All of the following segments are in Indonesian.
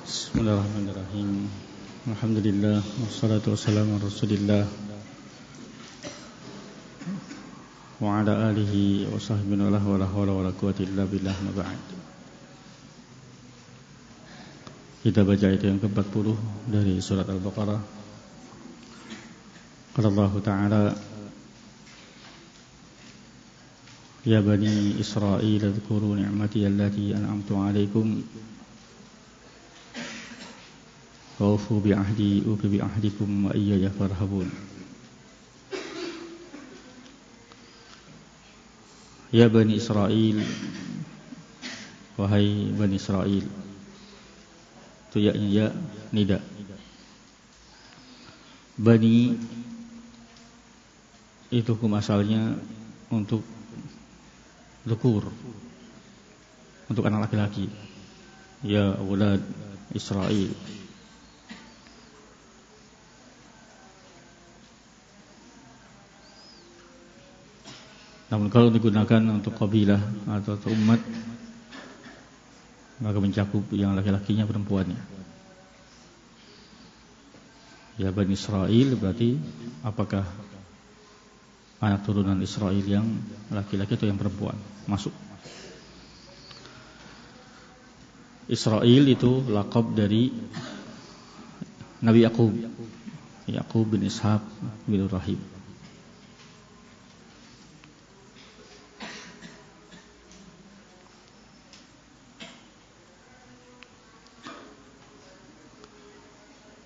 Bismillahirrahmanirrahim. Alhamdulillah wassalatu wassalamu ala Rasulillah wa ala alihi wa sahbihi wa la hawla wa la quwwata illa billah ma ba'd. Kita baca ayat yang ke-40 dari surat Al-Baqarah. Qala Allah Ta'ala: Ya bani Israil adhkuru ni'mati allati an'amtu 'alaikum waufu bi'ahdi ufi bi'ahdikum wa iyaya farhabun. Ya Bani Israel, wahai Bani Israel. Itu ya-nya ya nida. Bani itu hukum asalnya untuk dhukur, untuk anak laki-laki. Ya aulad Israel. Namun kalau digunakan untuk kabilah atau umat, maka mencakup yang laki-lakinya, perempuannya. Ya Bani Israel berarti apakah anak turunan Israel yang laki-laki atau yang perempuan masuk. Israel itu laqab dari Nabi Yaqub bin Ishaq bin Ibrahim.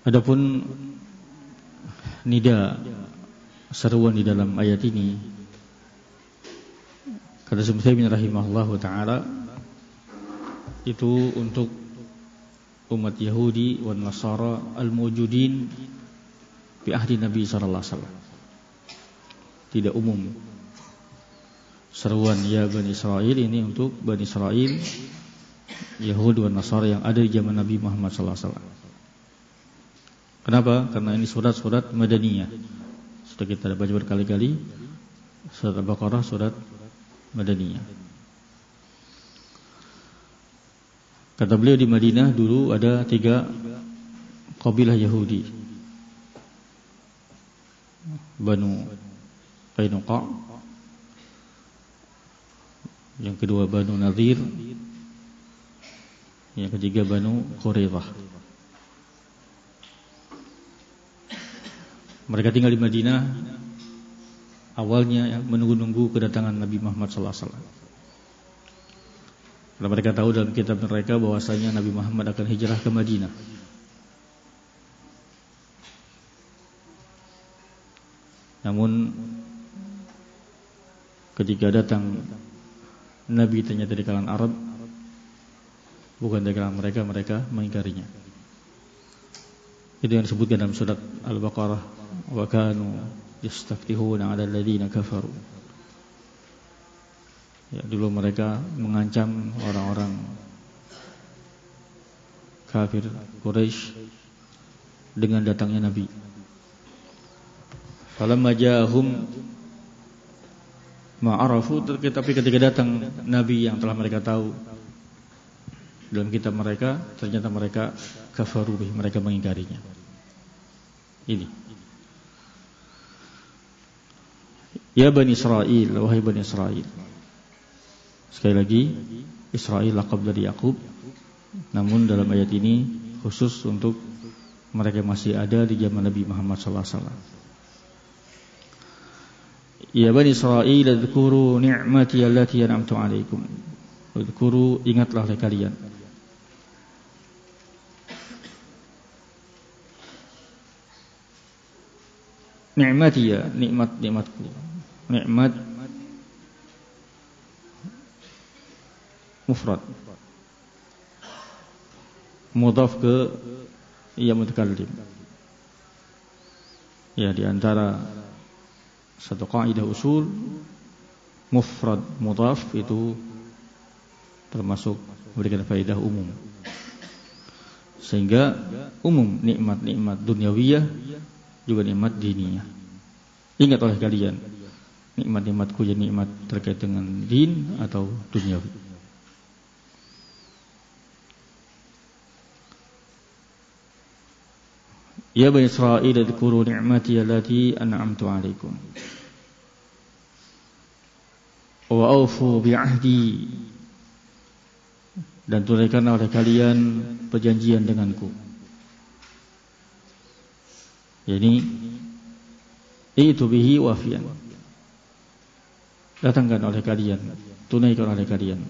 Adapun nida, seruan di dalam ayat ini, kata Syekh bin rahimahullahu taala, itu untuk umat Yahudi wan Nasara al-mawjudin fi ahdi Nabi sallallahu alaihi wasallam. Tidak umum. Seruan ya Bani Israil ini untuk Bani Israil, Yahudi wan Nasara yang ada di zaman Nabi Muhammad sallallahu alaihi wasallam. Kenapa? Karena ini surat-surat Madaniyah. Sudah kita baca berkali-kali. Surat Al-Baqarah, surat Madaniyah. Kata beliau, di Madinah dulu ada 3 kabilah Yahudi. Banu Qainuqa, yang kedua Banu Nadir, yang ketiga Banu Quraidah. Mereka tinggal di Madinah awalnya menunggu-nunggu kedatangan Nabi Muhammad SAW. Karena mereka tahu dalam kitab mereka bahwasanya Nabi Muhammad akan hijrah ke Madinah. Namun ketika datang Nabi ternyata dari kalangan Arab, bukan dari kalangan mereka, mereka mengingkarinya. Itu yang disebutkan dalam surat Al-Baqarah, wa kanu yastaftihuna 'ala alladziina kafaru. Ya, dulu mereka mengancam orang-orang kafir Quraisy dengan datangnya Nabi. Falamma ja'ahum ma'arafu, tetapi ketika datang Nabi yang telah mereka tahu dalam kitab mereka, ternyata mereka kafaru bih, mereka mengingkarinya. Ini. Ya Bani Israel, wahai Bani Israel. Sekali lagi, Israel laqab dari Yaqub. Namun dalam ayat ini khusus untuk mereka yang masih ada di zaman Nabi Muhammad SAW. Ya Bani Israel, adhkuru ni'mati allati an'amtu 'alaikum. Adhkuru, ingatlah oleh kalian. Ni'mati, ya nikmatku. Nikmat mufrad, mudhaf ke ya mutakallim. Ya, di antara satu kaidah usul, mufrad mudhaf itu termasuk memberikan faedah umum. Sehingga umum nikmat-nikmat duniawiyah juga nikmat diniyah. Ingat oleh kalian, nikmat-nikmatku jadi nikmat terkait dengan din atau duniawi. Ya bani Israil dzkuru ni'mati allati an'amtu 'alaikum wa aufu bi'ahdi, dan tunaikanlah oleh kalian perjanjian denganku. Yani itu bihi wafian, datangkan oleh kalian, tunaikan oleh kalian.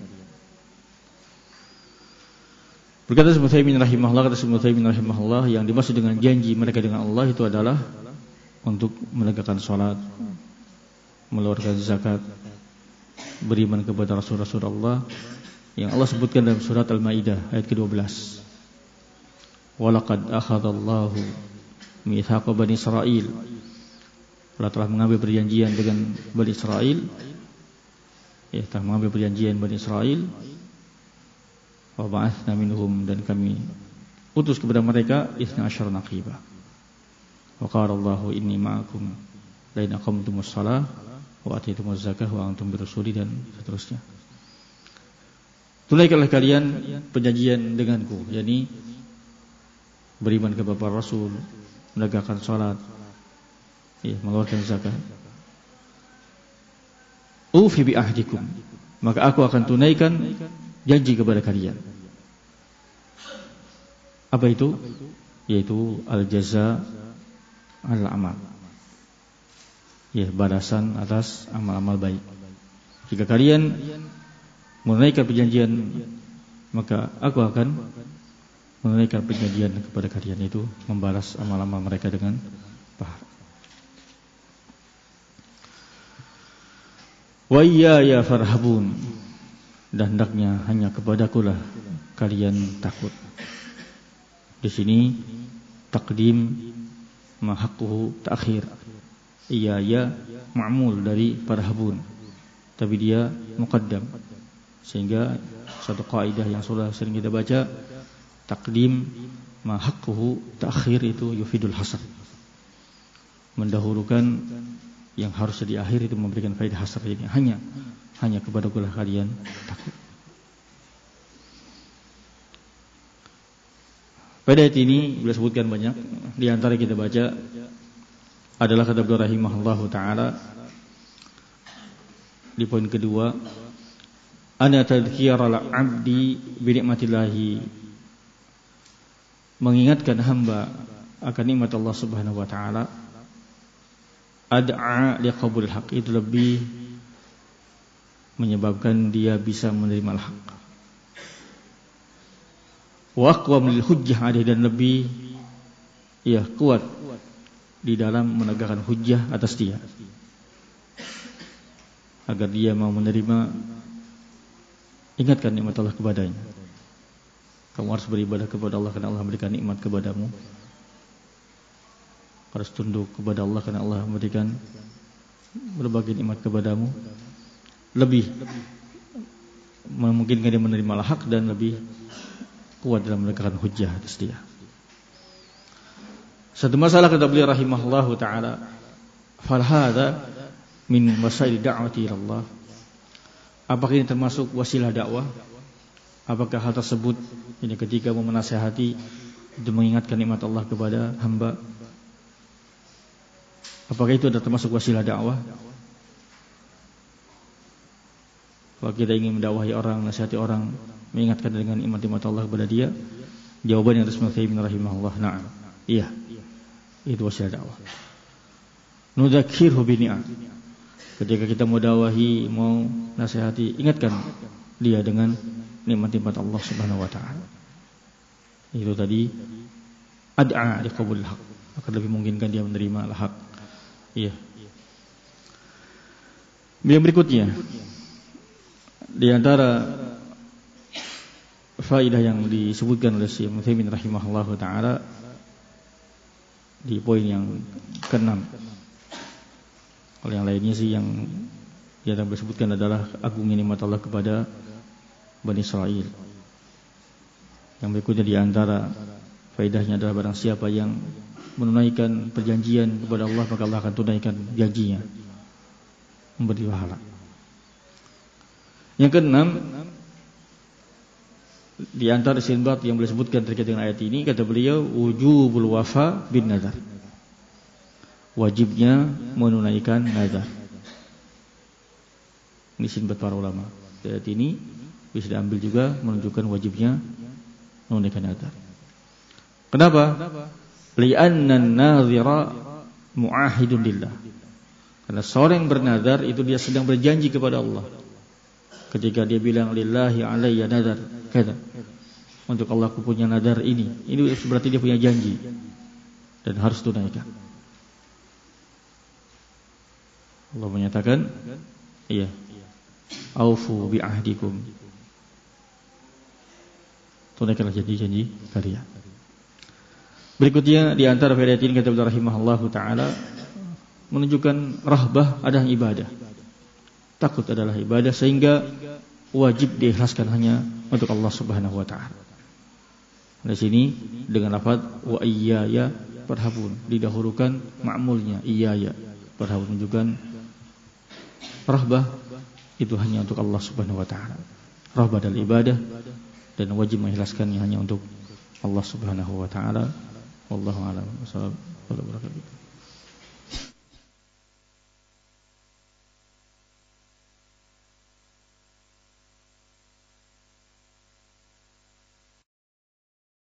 Berkata Syekh Utsaimin rahimahullah, yang dimaksud dengan janji mereka dengan Allah itu adalah untuk menegakkan salat, mengeluarkan zakat, beriman kepada Rasul-Rasul Allah yang Allah sebutkan dalam surat Al-Maidah ayat ke-12. Walaqad akhadallahu mitsaqa bani Israil, Allah telah mengambil perjanjian dengan Bani Israil, telah mengambil perjanjian Bani Israil. Wa ba'atsna minhum, dan kami utus kepada mereka 12 naqiba. Wa qala Allahu inni ma'akum la in aqamtumus shalah wa atitumuz zakah wa antum birusuli, dan seterusnya. Tunaikanlah kalian perjanjian denganku, yakni beriman kepada para rasul, menegakkan salat, mengeluarkan zakat. Ufi bi ahdikum, maka aku akan tunaikan janji kepada kalian. Apa itu? Yaitu al-jaza al-amal, balasan atas amal-amal baik. Jika kalian menunaikan perjanjian, maka aku akan menunaikan perjanjian kepada kalian, itu membalas amal-amal mereka dengan pahala. Wa iyaya farhabun, dan hendaknya hanya kepadakulah kalian takut. Di sini takdim ma haqquhu ta'khir. Iyaya ma'mul dari farhabun, tapi dia muqaddam, sehingga satu kaidah yang sudah sering kita baca, takdim ma haqquhu ta'khir itu yufidul hasr, mendahulukan yang harus di akhir itu memberikan faedah hasr. Ini hanya kepadakulah kalian takut. Pada ayat ini beliau sebutkan banyak. Di antara kita baca adalah kata beliau rahimahullahu taala di poin kedua, ana tadhkiral abdi bi nikmatillahi, mengingatkan hamba akan nikmat Allah Subhanahu wa taala. Ad'a liqabul haq, itu lebih menyebabkan dia bisa menerima al-haq. Wa aqwam lil hujjah alaihi, dan lebih kuat di dalam menegakkan hujjah atas dia, agar dia mau menerima. Ingatkan nikmat Allah kepadanya. Kamu harus beribadah kepada Allah karena Allah memberikan nikmat kepadamu. Harus tunduk kepada Allah karena Allah memberikan berbagai nikmat kepadamu. Lebih memungkinkan dia menerima al-haq dan lebih kuat dalam menegakkan hujjah atas dia. Satu masalah kata beliau rahimahullahu taala, fal hadza min wasail da'wati ila Allah. Apakah ini termasuk wasilah dakwah? Apakah hal tersebut ini ketika mau menasihati itu mengingatkan nikmat Allah kepada hamba? Apakah itu adalah termasuk wasilah dakwah? Kalau kita ingin mendakwahi orang, nasihati orang, mengingatkan dengan nikmat-nikmat Allah kepada dia, jawabannya atas Muhammad rahimahullah, na'am. Iya. Itu wasilah dakwah. Nudzakirhu bi ni'am. Ketika kita mau dakwahi, mau nasihati, ingatkan dia dengan nikmat-nikmat Allah Subhanahu wa taala. Itu tadi ad'a liqabul haq, akan lebih memungkinkan dia menerima al-haq. Iya. Yang berikutnya, di antara faedah yang disebutkan oleh Syekh Utsaimin rahimahullahu taala di poin yang ke-6. Kalau yang lainnya sih yang disebutkan adalah agungnya nikmat Allah kepada Bani Israil. Yang berikutnya di antara faedahnya adalah barang siapa yang menunaikan perjanjian kepada Allah, maka Allah akan tunaikan janjinya, memberi pahala. Yang ke-6, Di antara istinbat yang beliau sebutkan terkait dengan ayat ini, kata beliau, wujubul wafa bin nadar. Wajibnya menunaikan nadar. Ini istinbat para ulama. Ayat ini bisa diambil juga menunjukkan wajibnya menunaikan nadar. Kenapa? Li'anna an-nadhira mu'ahidun lillah. Karena seorang yang bernadar itu dia sedang berjanji kepada Allah. Ketika dia bilang lillahi alayya nadar, kata, untuk Allah aku punya nadar ini berarti dia punya janji dan harus tunaikan. Allah menyatakan, iya, aufu bi ahdikum, tunaikanlah janji-janji kalian. Berikutnya di antara faedah ini kata beliau rahimahullahu taala menunjukkan rahbah adalah ibadah. Takut adalah ibadah sehingga wajib diikhlaskan hanya untuk Allah Subhanahu wa taala. Di sini dengan lafaz wa iyaya farhabun didahulukan ma'mulnya iyaya farhabun menunjukkan rahbah itu hanya untuk Allah Subhanahu wa taala. Rahbah adalah ibadah dan wajib mengikhlaskannya hanya untuk Allah Subhanahu wa taala. Wallahu a'lam. Wassalamualaikum warahmatullahi wabarakatuh.